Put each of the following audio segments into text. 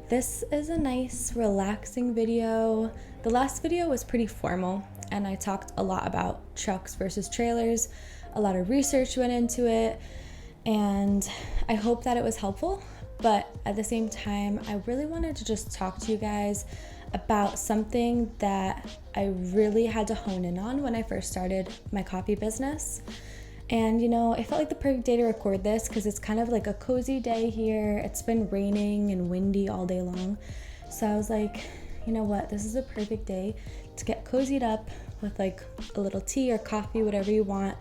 This is a nice, relaxing video. The last video was pretty formal, and I talked a lot about trucks versus trailers. A lot of research went into it, and I hope that it was helpful. But at the same time, I really wanted to just talk to you guys about something that I really had to hone in on when I first started my coffee business. And it felt like the perfect day to record this because it's kind of like a cozy day here. It's been raining and windy all day long. So I was like, you know what, this is a perfect day to get cozied up with like a little tea or coffee, whatever you want,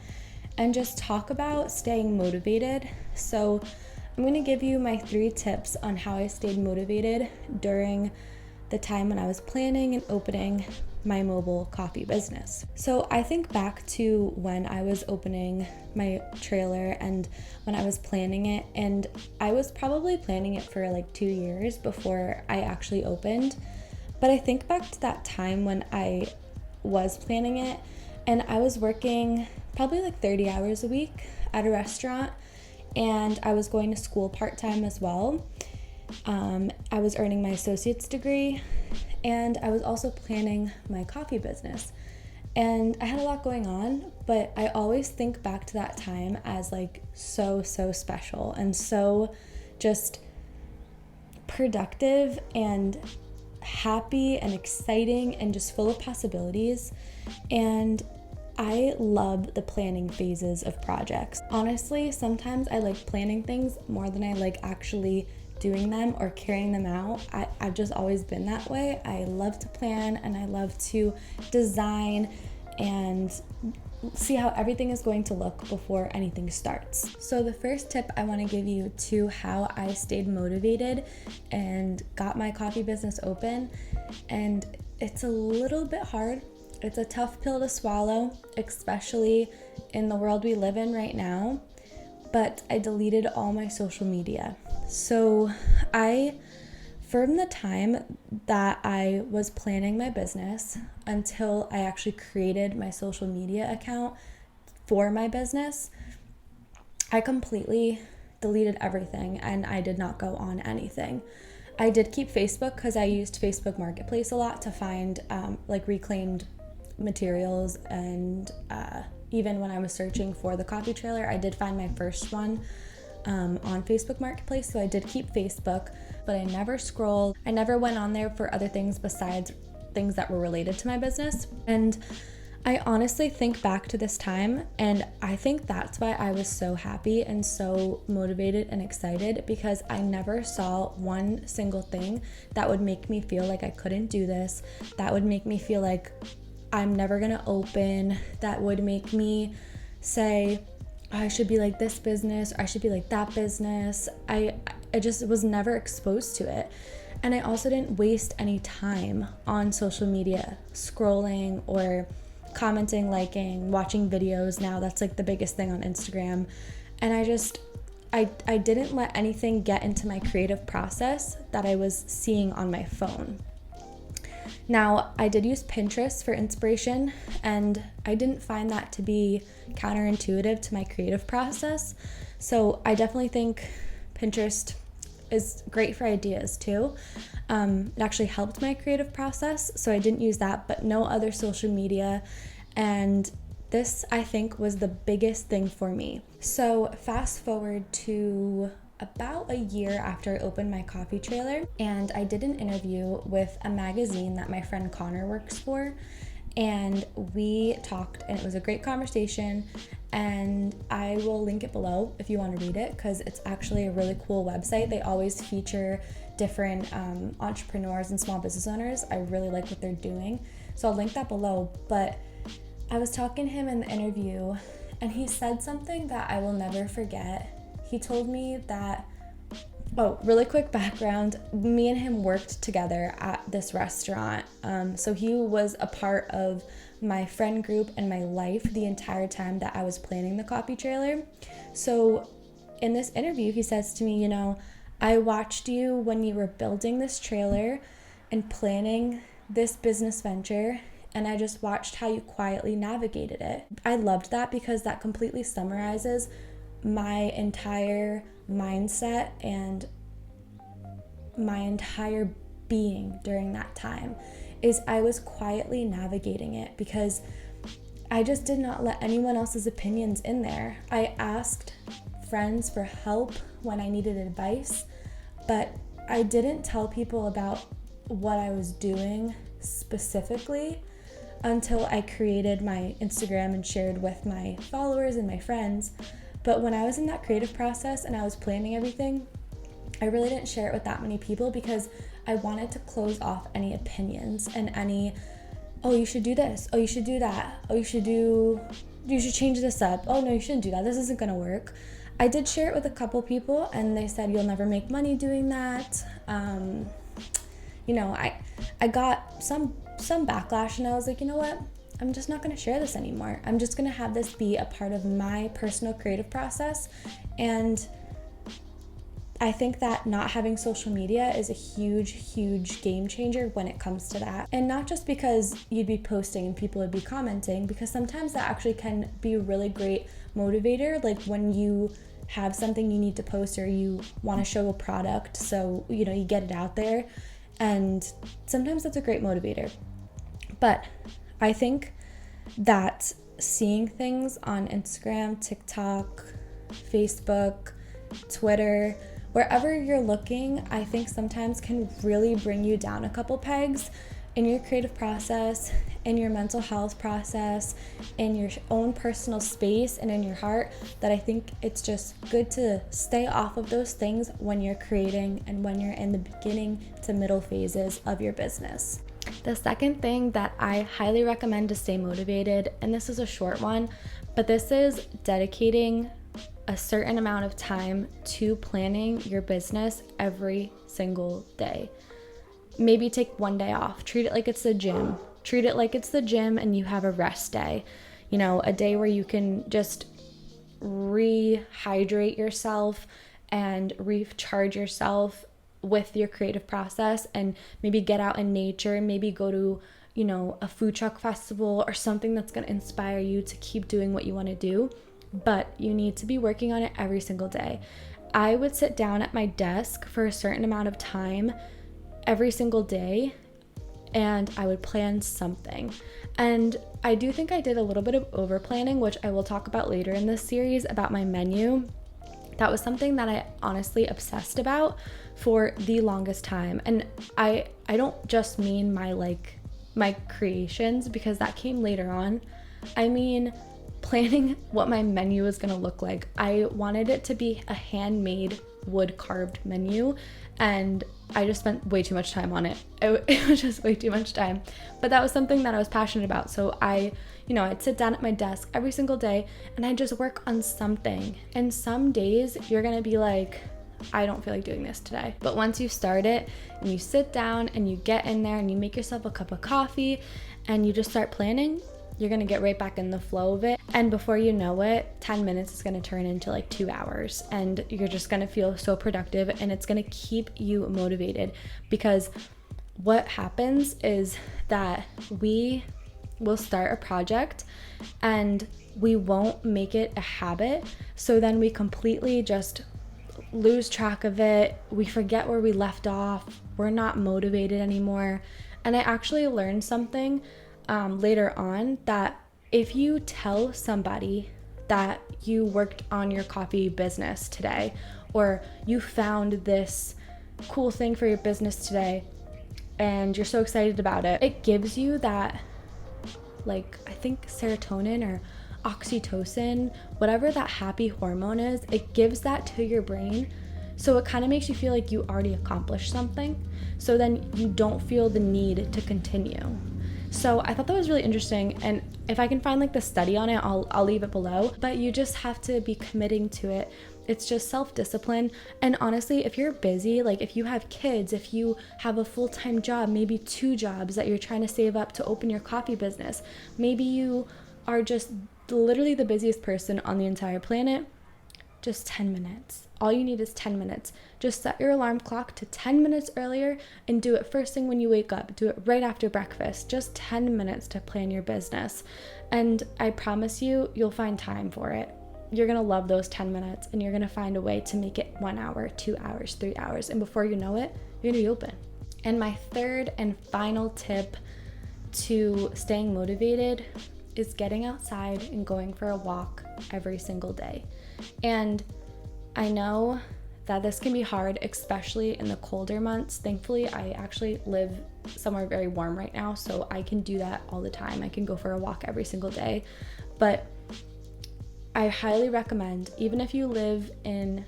and just talk about staying motivated. So I'm going to give you my 3 tips on how I stayed motivated during the time when I was planning and opening my mobile coffee business. So I think back to when I was opening my trailer and when I was planning it, and I was probably planning it for like 2 years before I actually opened. But I think back to that time when I was planning it, and I was working probably like 30 hours a week at a restaurant, and I was going to school part-time as well. I was earning my associate's degree, and I was also planning my coffee business. And I had a lot going on, but I always think back to that time as like so special and so just productive and happy and exciting and just full of possibilities. And I love the planning phases of projects. Honestly, sometimes I like planning things more than I like actually doing them or carrying them out. I've just always been that way. I love to plan and I love to design and see how everything is going to look before anything starts. So the first tip I want to give you to how I stayed motivated and got my coffee business open, and it's a little bit hard. It's a tough pill to swallow, especially in the world we live in right now, but I deleted all my social media. So from the time that I was planning my business until I actually created my social media account for my business, I completely deleted everything and I did not go on anything. I did keep Facebook because I used Facebook Marketplace a lot to find like reclaimed materials, and even when I was searching for the coffee trailer, I did find my first one on Facebook Marketplace, so I did keep Facebook, but I never scrolled. I never went on there for other things besides things that were related to my business. And I honestly think back to this time, and I think that's why I was so happy and so motivated and excited, because I never saw one single thing that would make me feel like I couldn't do this, that would make me feel like I'm never gonna open, that would make me say, I should be like this business, or I should be like that business. I just was never exposed to it. And I also didn't waste any time on social media, scrolling or commenting, liking, watching videos. Now that's like the biggest thing on Instagram. And I didn't let anything get into my creative process that I was seeing on my phone. Now, I did use Pinterest for inspiration, and I didn't find that to be counterintuitive to my creative process. So I definitely think Pinterest is great for ideas too. It actually helped my creative process, so I didn't use that, but no other social media. And this, I think, was the biggest thing for me. So fast forward to about a year after I opened my coffee trailer, and I did an interview with a magazine that my friend Connor works for, and we talked, and it was a great conversation, and I will link it below if you want to read it, because it's actually a really cool website. They always feature different entrepreneurs and small business owners. I really like what they're doing, so I'll link that below. But I was talking to him in the interview, and he said something that I will never forget. He told me that, really quick background, me and him worked together at this restaurant. So he was a part of my friend group and my life the entire time that I was planning the coffee trailer. So in this interview, he says to me, I watched you when you were building this trailer and planning this business venture, and I just watched how you quietly navigated it. I loved that because that completely summarizes my entire mindset and my entire being during that time, is I was quietly navigating it because I just did not let anyone else's opinions in there. I asked friends for help when I needed advice, but I didn't tell people about what I was doing specifically until I created my Instagram and shared with my followers and my friends. But when I was in that creative process and I was planning everything, I really didn't share it with that many people because I wanted to close off any opinions and any, oh, you should do this, oh, you should do that, oh, you should change this up, oh, no, you shouldn't do that, this isn't gonna work. I did share it with a couple people and they said, you'll never make money doing that. I got some backlash, and I was like, you know what? I'm just not going to share this anymore. I'm just going to have this be a part of my personal creative process. And I think that not having social media is a huge, huge game changer when it comes to that. And not just because you'd be posting and people would be commenting, because sometimes that actually can be a really great motivator. Like when you have something you need to post or you want to show a product, so, you get it out there. And sometimes that's a great motivator. But I think that seeing things on Instagram, TikTok, Facebook, Twitter, wherever you're looking, I think sometimes can really bring you down a couple pegs in your creative process, in your mental health process, in your own personal space, and in your heart, that I think it's just good to stay off of those things when you're creating and when you're in the beginning to middle phases of your business. The second thing that I highly recommend to stay motivated, and this is a short one, but this is dedicating a certain amount of time to planning your business every single day. Maybe take one day off. Treat it like it's the gym. Treat it like it's the gym and you have a rest day. A day where you can just rehydrate yourself and recharge yourself with your creative process, and maybe get out in nature, maybe go to, a food truck festival or something that's going to inspire you to keep doing what you want to do. But you need to be working on it every single day. I would sit down at my desk for a certain amount of time every single day, and I would plan something. And I do think I did a little bit of over planning, which I will talk about later in this series about my menu. That was something that I honestly obsessed about for the longest time. And I don't just mean my creations, because that came later on. I mean planning what my menu is going to look like. I wanted it to be a handmade wood carved menu, and I just spent way too much time on it. It was just way too much time, but that was something that I was passionate about. So I'd sit down at my desk every single day and I'd just work on something. And some days you're gonna be like, I don't feel like doing this today. But once you start it and you sit down and you get in there and you make yourself a cup of coffee and you just start planning, you're gonna get right back in the flow of it. And before you know it, 10 minutes is gonna turn into like 2 hours, and you're just gonna feel so productive, and it's gonna keep you motivated. Because what happens is that we will start a project and we won't make it a habit. So then we completely just lose track of it. We forget where we left off. We're not motivated anymore. And I actually learned something later on, that if you tell somebody that you worked on your coffee business today, or you found this cool thing for your business today and you're so excited about it, it gives you that, I think serotonin or oxytocin, whatever that happy hormone is, it gives that to your brain. So it kind of makes you feel like you already accomplished something. So then you don't feel the need to continue. So I thought that was really interesting, and if I can find the study on it, I'll leave it below. But you just have to be committing to it. It's just self-discipline. And honestly, if you're busy, if you have kids, if you have a full-time job, maybe 2 jobs that you're trying to save up to open your coffee business, maybe you are just literally the busiest person on the entire planet, just 10 minutes. All you need is 10 minutes. Just set your alarm clock to 10 minutes earlier and do it first thing when you wake up. Do it right after breakfast. Just 10 minutes to plan your business. And I promise you, you'll find time for it. You're going to love those 10 minutes, and you're going to find a way to make it 1 hour, 2 hours, 3 hours. And before you know it, you're gonna be open. And my third and final tip to staying motivated is getting outside and going for a walk every single day. And I know that this can be hard, especially in the colder months. Thankfully, I actually live somewhere very warm right now, so I can do that all the time. I can go for a walk every single day. But I highly recommend, even if you live in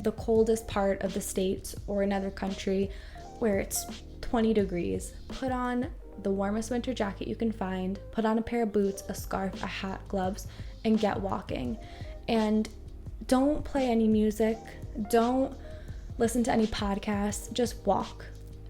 the coldest part of the States or another country where it's 20 degrees, put on the warmest winter jacket you can find, put on a pair of boots, a scarf, a hat, gloves, and get walking. And don't play any music, don't listen to any podcasts, just walk.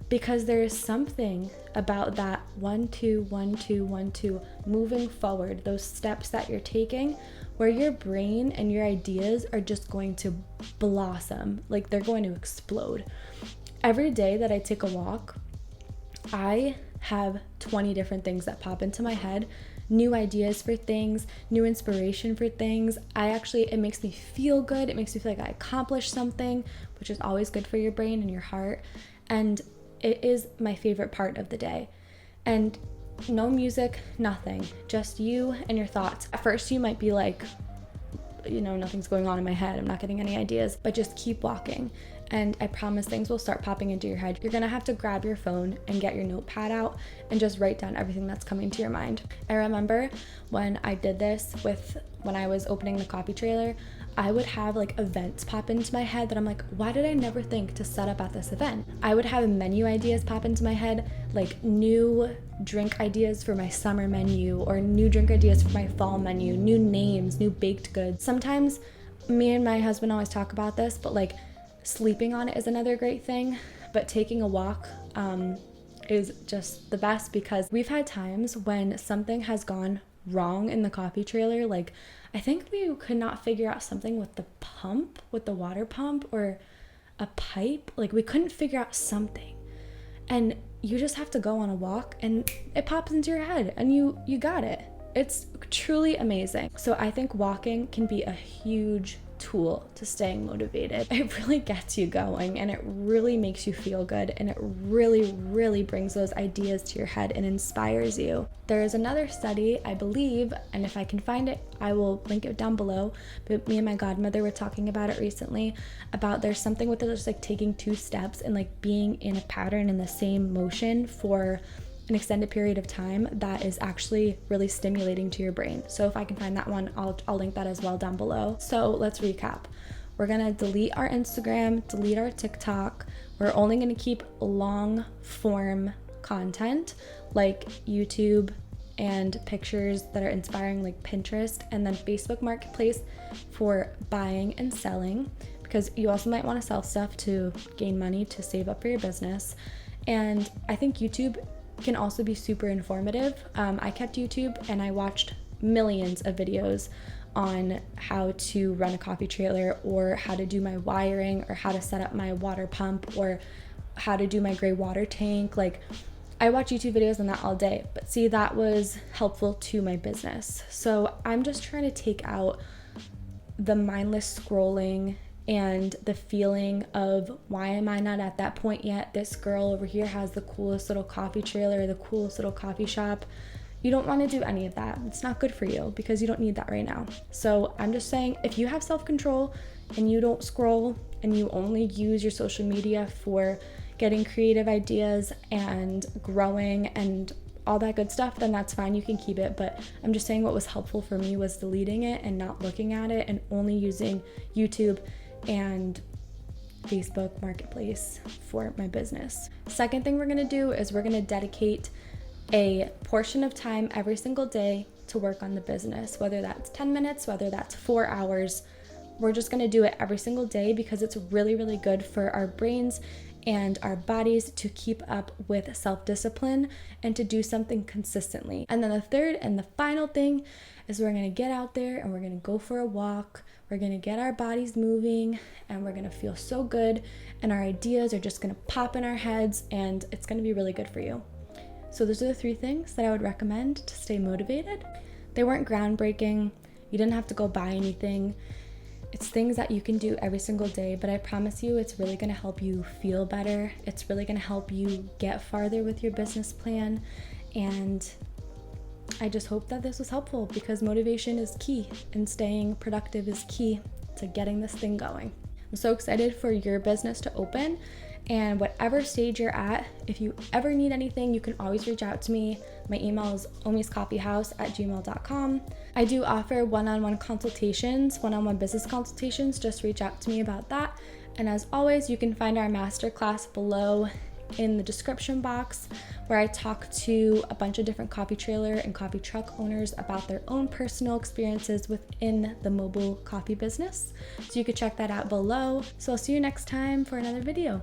Because there is something about that 1, 2, 1, 2, 1, 2 moving forward, those steps that you're taking, where your brain and your ideas are just going to blossom, like they're going to explode. Every day that I take a walk, I have 20 different things that pop into my head, new ideas for things, new inspiration for things. It makes me feel good. It makes me feel like I accomplished something, which is always good for your brain and your heart. And it is my favorite part of the day. And no music, nothing, just you and your thoughts. At first you might be like, nothing's going on in my head, I'm not getting any ideas, but just keep walking. And I promise things will start popping into your head. You're gonna have to grab your phone and get your notepad out and just write down everything that's coming to your mind. I remember when I did this when I was opening the coffee trailer, I would have like events pop into my head that I'm like, why did I never think to set up at this event? I would have menu ideas pop into my head, like new drink ideas for my summer menu or new drink ideas for my fall menu, new names, new baked goods. Sometimes me and my husband always talk about this, but like sleeping on it is another great thing. But taking a walk is just the best, because we've had times when something has gone wrong in the coffee trailer. Like I think we could not figure out something with the water pump or a pipe. Like we couldn't figure out something, and you just have to go on a walk and it pops into your head and you got it. It's truly amazing. So I think walking can be a huge tool to staying motivated. It really gets you going and it really makes you feel good, and it really, really brings those ideas to your head and inspires you. There is another study, I believe, and if I can find it, I will link it down below, but me and my godmother were talking about it recently, about there's something with it, just like taking 2 steps and like being in a pattern in the same motion for an extended period of time that is actually really stimulating to your brain. So if I can find that one, I'll link that as well down below. So let's recap. We're gonna delete our Instagram, delete our TikTok. We're only gonna keep long form content like YouTube and pictures that are inspiring like Pinterest, and then Facebook Marketplace for buying and selling, because you also might want to sell stuff to gain money to save up for your business. And I think YouTube can also be super informative. I kept YouTube and I watched millions of videos on how to run a coffee trailer, or how to do my wiring, or how to set up my water pump, or how to do my gray water tank. Like I watch YouTube videos on that all day, but see, that was helpful to my business. So I'm just trying to take out the mindless scrolling and the feeling of, why am I not at that point yet? This girl over here has the coolest little coffee trailer, the coolest little coffee shop. You don't want to do any of that. It's not good for you, because you don't need that right now. So I'm just saying, if you have self-control and you don't scroll and you only use your social media for getting creative ideas and growing and all that good stuff, then that's fine, you can keep it. But I'm just saying what was helpful for me was deleting it and not looking at it, and only using YouTube and Facebook Marketplace for my business. Second thing we're gonna do is we're gonna dedicate a portion of time every single day to work on the business, whether that's 10 minutes, whether that's 4 hours. We're just gonna do it every single day, because it's really, really good for our brains and our bodies to keep up with self-discipline and to do something consistently. And then the third and the final thing is we're gonna get out there and we're gonna go for a walk. We're gonna get our bodies moving and we're gonna feel so good, and our ideas are just gonna pop in our heads, and it's gonna be really good for you. So those are the 3 things that I would recommend to stay motivated. They weren't groundbreaking. You didn't have to go buy anything. It's things that you can do every single day, but I promise you it's really gonna help you feel better. It's really gonna help you get farther with your business plan. And I just hope that this was helpful, because motivation is key and staying productive is key to getting this thing going. I'm so excited for your business to open, and whatever stage you're at, if you ever need anything, you can always reach out to me. My email is omiscoffeehouse@gmail.com. I do offer one-on-one consultations, one-on-one business consultations. Just reach out to me about that. And as always, you can find our masterclass below in the description box, where I talk to a bunch of different coffee trailer and coffee truck owners about their own personal experiences within the mobile coffee business. So you can check that out below. So I'll see you next time for another video.